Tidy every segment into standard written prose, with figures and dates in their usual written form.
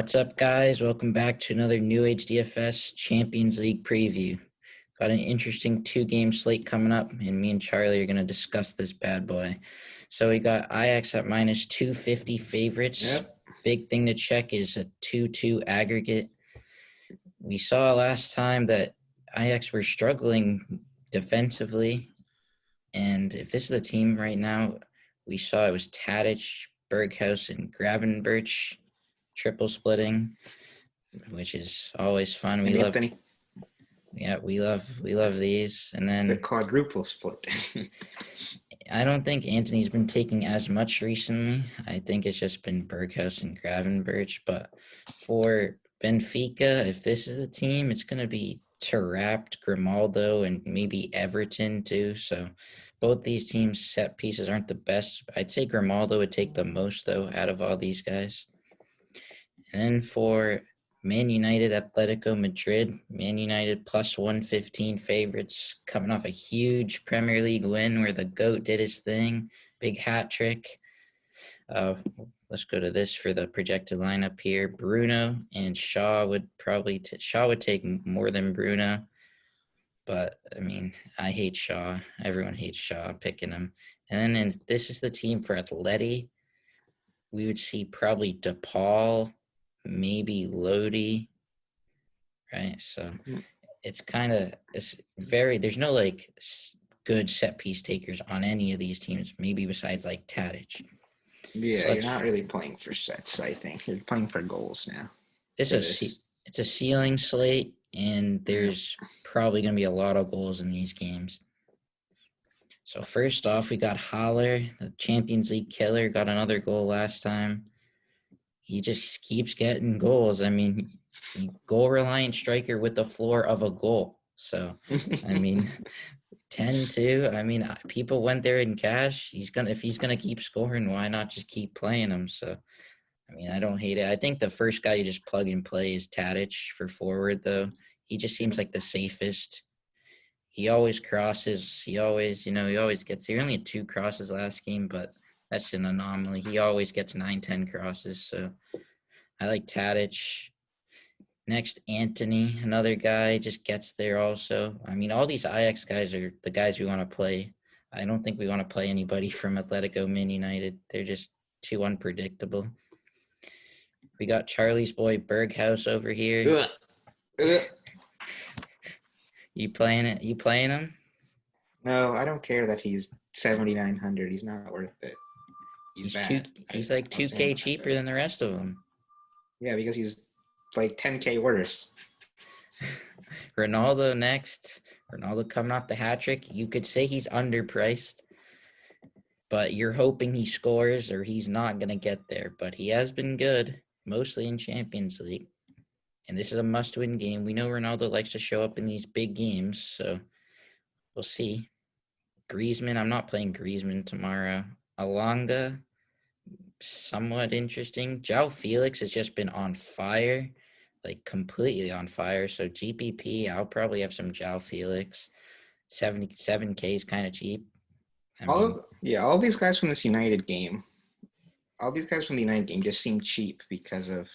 What's up, guys? Welcome back to another New Age DFS Champions League preview. Got an interesting two-game slate coming up, and me and Charlie are going to discuss this bad boy. So we got Ajax at minus 250 favorites. Yep. Big thing to check is a 2-2 aggregate. We saw last time that Ajax were struggling defensively, and if this is the team right now, we saw it was Tadic, Berghaus, and Gravenberch triple splitting, which is always fun. We love these. And then the quadruple split. I don't think Anthony's been taking as much recently. I think it's just been Berghaus and Gravenberch. But for Benfica, if this is the team, it's going to be Taarabt, Grimaldo, and maybe Everton too. So both these teams' set pieces aren't the best. I'd say Grimaldo would take the most, though, out of all these guys. And then for Man United, Atletico Madrid, Man United plus 115 favorites, coming off a huge Premier League win where the GOAT did his thing, big hat trick. Let's go to this for the projected lineup here. Bruno and Shaw would probably Shaw would take more than Bruno, but I mean, I hate Shaw. Everyone hates Shaw. I'm picking him. And then this is the team for Atleti. We would see probably DePaul, maybe Lodi, right? So it's there's no like good set piece takers on any of these teams, maybe besides like Tadic. Yeah, so you're not really playing for sets, I think. You're playing for goals now. It's a ceiling slate, and there's probably going to be a lot of goals in these games. So first off, we got Haller, the Champions League killer, got another goal last time. He just keeps getting goals. I mean, goal-reliant striker with the floor of a goal. So, I mean, 10-2. I mean, people went there in cash. If he's gonna keep scoring, why not just keep playing him? So, I mean, I don't hate it. I think the first guy you just plug and play is Tadic for forward, though. He just seems like the safest. He always crosses. He always gets. He only had 2 crosses last game, but that's an anomaly. He always gets 9-10 crosses, so I like Tadic. Next, Anthony, another guy, just gets there also. I mean, all these Ajax guys are the guys we want to play. I don't think we want to play anybody from Atletico Man United. They're just too unpredictable. We got Charlie's boy Berghaus over here. You playing it? You playing him? No, I don't care that he's 7,900. He's not worth it. He's like 2K cheaper than the rest of them. Yeah, because he's like 10K worse. Ronaldo next. Ronaldo coming off the hat trick. You could say he's underpriced, but you're hoping he scores or he's not going to get there. But he has been good, mostly in Champions League. And this is a must-win game. We know Ronaldo likes to show up in these big games, so we'll see. Griezmann, I'm not playing Griezmann tomorrow. Alanga, somewhat interesting. João Felix has just been on fire, like completely on fire. So GPP, I'll probably have some João Felix. 77K is kind of cheap. All these guys from this United game, just seem cheap because of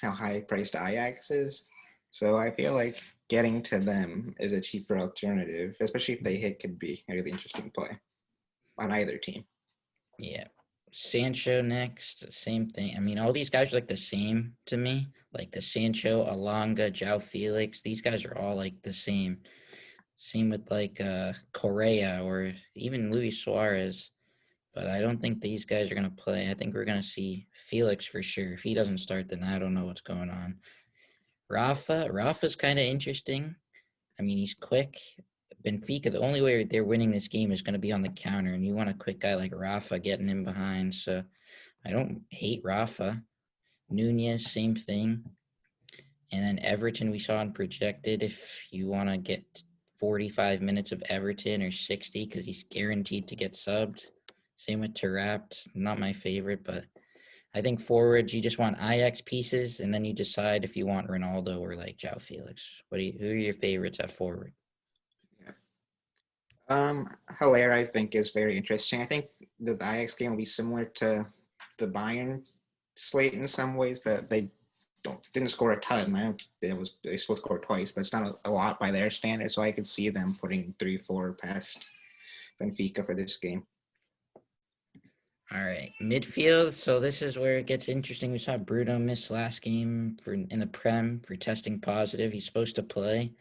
how high priced Ajax is. So I feel like getting to them is a cheaper alternative, especially if they hit, could be a really interesting play on either team. Yeah. Sancho next, same thing. I mean, all these guys are like the same to me. Like the Sancho, Alanga, João Felix, these guys are all like the same. Same with like Correa or even Luis Suarez. But I don't think these guys are going to play. I think we're going to see Felix for sure. If he doesn't start, then I don't know what's going on. Rafa's kind of interesting. I mean, he's quick. Benfica, the only way they're winning this game is going to be on the counter, and you want a quick guy like Rafa getting in behind. So I don't hate Rafa. Nunez, same thing. And then Everton, we saw in projected. If you want to get 45 minutes of Everton or 60, because he's guaranteed to get subbed. Same with Taarabt. Not my favorite, but I think forwards, you just want Ajax pieces, and then you decide if you want Ronaldo or like João Felix. Who are your favorites at forward? Haller, I think, is very interesting. I think the Ajax game will be similar to the Bayern slate in some ways, that they didn't score a ton. They still scored twice, but it's not a lot by their standards. So I could see them putting 3-4 past Benfica for this game. All right, midfield. So this is where it gets interesting. We saw Bruno miss last game in the Prem for testing positive. He's supposed to play.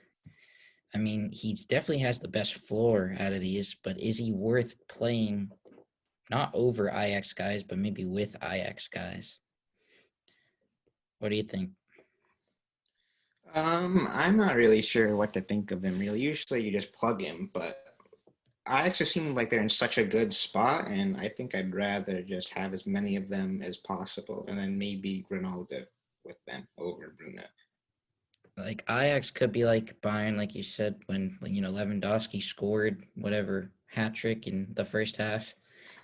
I mean, he's definitely has the best floor out of these, but is he worth playing? Not over Ajax guys, but maybe with Ajax guys. What do you think? I'm not really sure what to think of him. Really, usually you just plug him, but Ajax just seem like they're in such a good spot, and I think I'd rather just have as many of them as possible, and then maybe Grimaldo with them over Bruno. Like Ajax could be like Bayern, like you said, when Lewandowski scored whatever hat trick in the first half,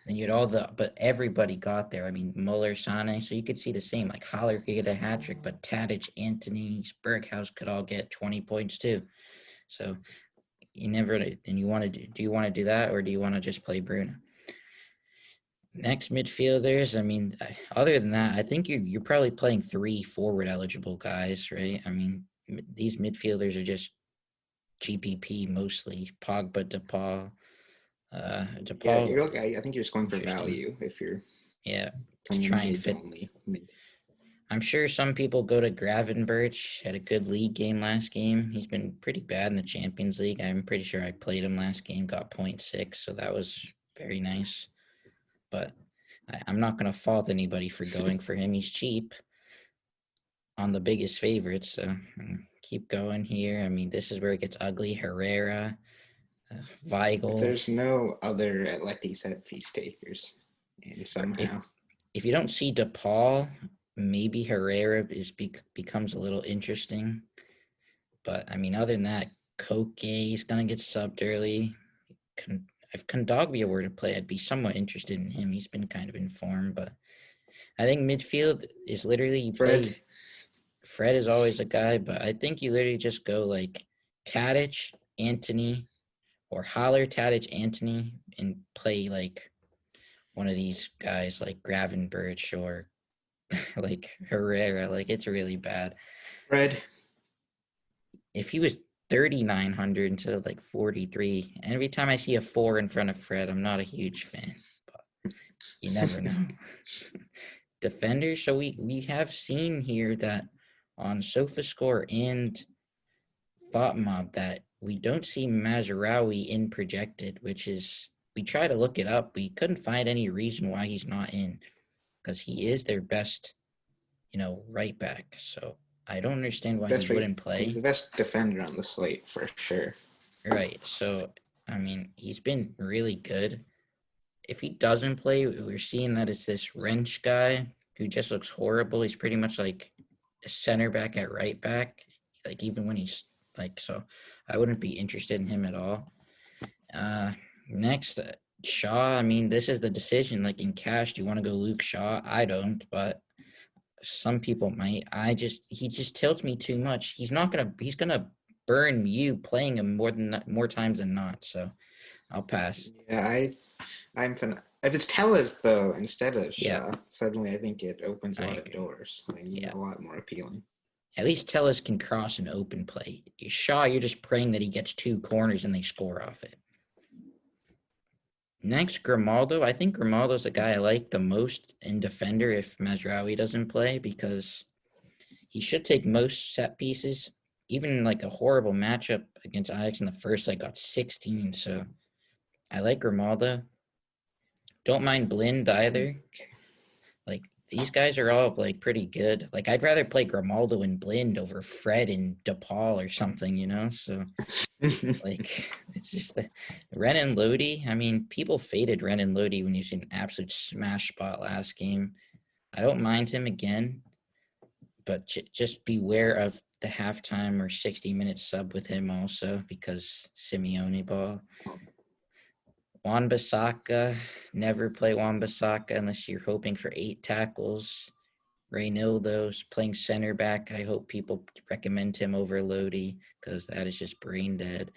and you had but everybody got there. I mean, Muller, Sane, so you could see the same. Like Haller could get a hat trick, but Tadic, Anthony, Berghaus could all get 20 points too. So you never, and you want to do you want to do that, or do you want to just play Bruno? Next midfielders, I mean, other than that, I think you're probably playing 3 forward eligible guys, right? I mean, these midfielders are just GPP mostly. Pogba, DePaul. Yeah, DePaul, I think you're just going for interesting. value if you're Yeah, just playing try in and mid fit. only. I'm sure some people go to Gravenberch. Had a good league game last game. He's been pretty bad in the Champions League. I'm pretty sure I played him last game, got 0.6, so that was very nice. But I'm not going to fault anybody for going for him. He's cheap on the biggest favorites, so keep going here. I mean, this is where it gets ugly. Herrera, If Weigl. there's no other Atleti set piece takers, and If somehow if you don't see DePaul, maybe Herrera becomes a little interesting. But I mean, other than that, Koke is gonna get subbed early. If Kondogbia were to play, I'd be somewhat interested in him. He's been kind of in form, but I think midfield is literally you Fred. play. Fred is always a guy, but I think you literally just go like Tadic, Antony, or Haller, Tadic, Antony, and play like one of these guys like Gravenberch or like Herrera. Like it's really bad. Fred. If he was 3,900 instead of like 43, every time I see a 4 in front of Fred, I'm not a huge fan, but you never know. Defenders. So we have seen here that on SofaScore and Thought Mob that we don't see Mazraoui in projected, which is we try to look it up. We couldn't find any reason why he's not in because he is their best, right back. So I don't understand why he wouldn't He's play. the best defender on the slate for sure. Right. So I mean, he's been really good. If he doesn't play, we're seeing that it's this wrench guy who just looks horrible. He's pretty much like a center back at right back. Like even when he's so I wouldn't be interested in him at all. Next, Shaw. I mean, this is the decision. Like in cash, do you want to go Luke Shaw? I don't, but some people might. He just tilts me too much. He's gonna burn you playing him more times than not. So I'll pass. Yeah, I'm if it's Tellez though instead of Yeah, Shaw, suddenly I think it opens a I lot of agree. doors. Like Yeah. a lot more appealing. At least Tellus can cross an open play. Shaw, you're just praying that he gets 2 corners and they score off it. Next, Grimaldo. I think Grimaldo's the guy I like the most in defender if Mazraoui doesn't play because he should take most set pieces. Even like a horrible matchup against Ajax in the first, I got 16. So I like Grimaldo. Don't mind Blind either. Like these guys are all like pretty good. Like I'd rather play Grimaldo and Blind over Fred and DePaul or something. So like it's just that Ren and Lodi. I mean, people faded Ren and Lodi when he's an absolute smash spot last game. I don't mind him again, but just beware of the halftime or 60-minute sub with him also because Simeone ball. Wan-Bissaka, never play Wan-Bissaka unless you're hoping for 8 tackles. Reynoldo's playing center back. I hope people recommend him over Lodi because that is just brain dead.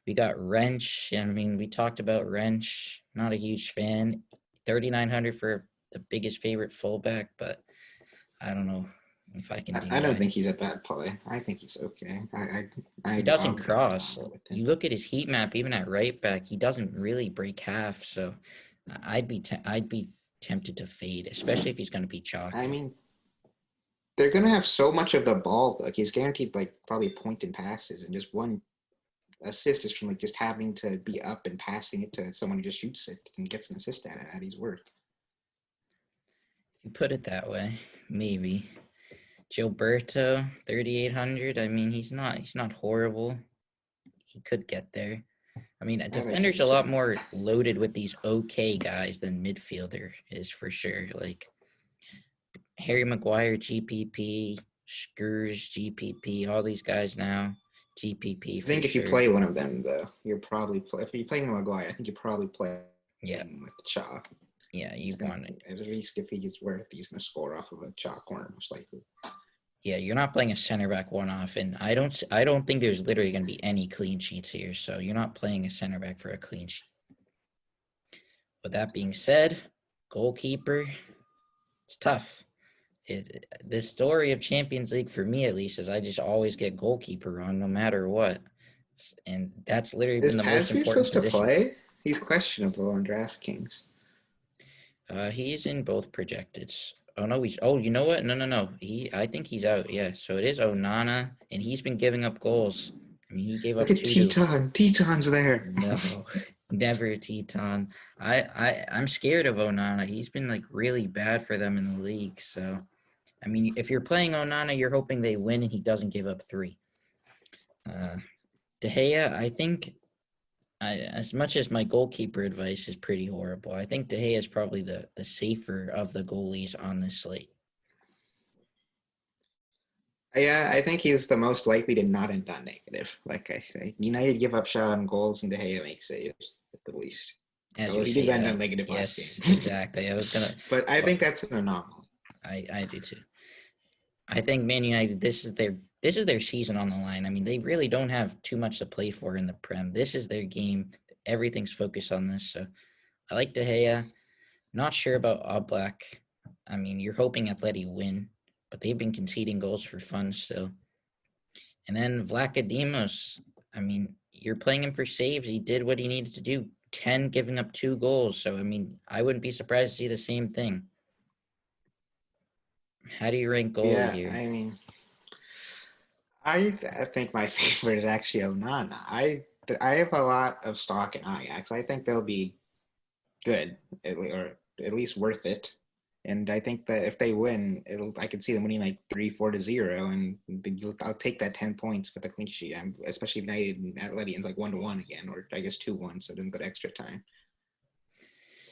We got Wrench. I mean, we talked about Wrench. Not a huge fan. 3,900 for the biggest favorite fullback, but I don't know. if I can do I don't that. think he's a bad play. I think he's okay. He doesn't I'll drop cross. Onana with him. You look at his heat map, even at right back, he doesn't really break half. So I'd be tempted to fade, especially if he's going to be I chalky. mean, they're gonna have so much of the ball. Like he's guaranteed like probably point and passes, and just one assist is from like just having to be up and passing it to someone who just shoots it and gets an assist at it. That he's worth. If you put it that way, maybe. Gilberto, 3,800. I mean, he's not horrible. He could get there. I mean, a I like defender's him a lot too. more loaded with these okay guys than midfielder is for sure. Like Harry Maguire, GPP, Skurs, GPP, all these guys now, GPP I for think if you sure. play one of them though, you're probably if you're playing Maguire, I think you probably play Yeah, with Shaw. yeah, you He's gonna want it. at least if he's worth, he's gonna score off of a Shaw corner most likely. Yeah, you're not playing a center back one off, and I don't think there's literally going to be any clean sheets here. So you're not playing a center back for a clean sheet. With that being said, goalkeeper, it's tough. The story of Champions League for me at least is I just always get goalkeeper wrong no matter what, and that's literally Is been the most Pasveer important supposed to position. play? He's questionable on DraftKings. He is in both projected. Oh no, he's. Oh, you know what? No. I think he's out. Yeah, so it is Onana, and he's been giving up goals. I mean, he gave Look up at two to. Teton. Teton's there. No, never Teton. I'm scared of Onana. He's been like really bad for them in the league. So I mean, if you're playing Onana, you're hoping they win and he doesn't give up three. Uh, De Gea, I think, as much as my goalkeeper advice is pretty horrible, I think De Gea is probably the safer of the goalies on this slate. Yeah, I think he's the most likely to not end on negative. Like I say, United give up shot on goals and De Gea makes saves at the least. As Although you he did say end that, on negative last yes, game. exactly. I was gonna, But I well, think that's an anomaly. I do too. I think Man United, this is their season on the line. I mean, they really don't have too much to play for in the Prem. This is their game. Everything's focused on this. So I like De Gea. Not sure about Oblak. I mean, you're hoping Atleti win, but they've been conceding goals for fun still. And then Vlachodimos. I mean, you're playing him for saves. He did what he needed to do. 10 giving up 2 goals. So I mean, I wouldn't be surprised to see the same thing. How do you rank goalie Yeah, here? I mean, I think my favorite is actually Onana. I have a lot of stock in Ajax. I think they'll be good, or at least worth it. And I think that if they win, I can see them winning like 3-4-0, and I'll take that 10 points with a clean sheet. Especially if United and Atletians like 1-1 again, or I guess 2-1, so it doesn't go to extra time.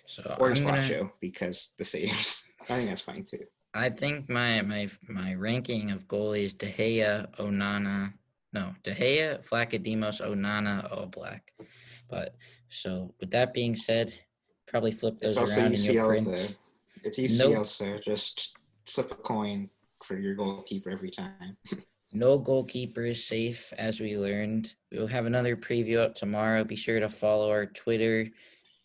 So Or I'm gonna. Splasho because the saves. I think that's fine too. I think my ranking of goalies: De Gea, Onana. No, De Gea, Vlachodimos, Onana, Oblak. But so with that being said, probably flip It's those also around in your UCL though. print. It's No UCL, so just flip a coin for your goalkeeper every time. No goalkeeper is safe, as we learned. We will have another preview up tomorrow. Be sure to follow our Twitter,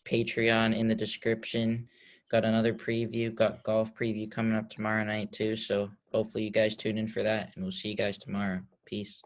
Patreon in the description. Got another preview, got golf preview coming up tomorrow night too. So hopefully you guys tune in for that, and we'll see you guys tomorrow. Peace.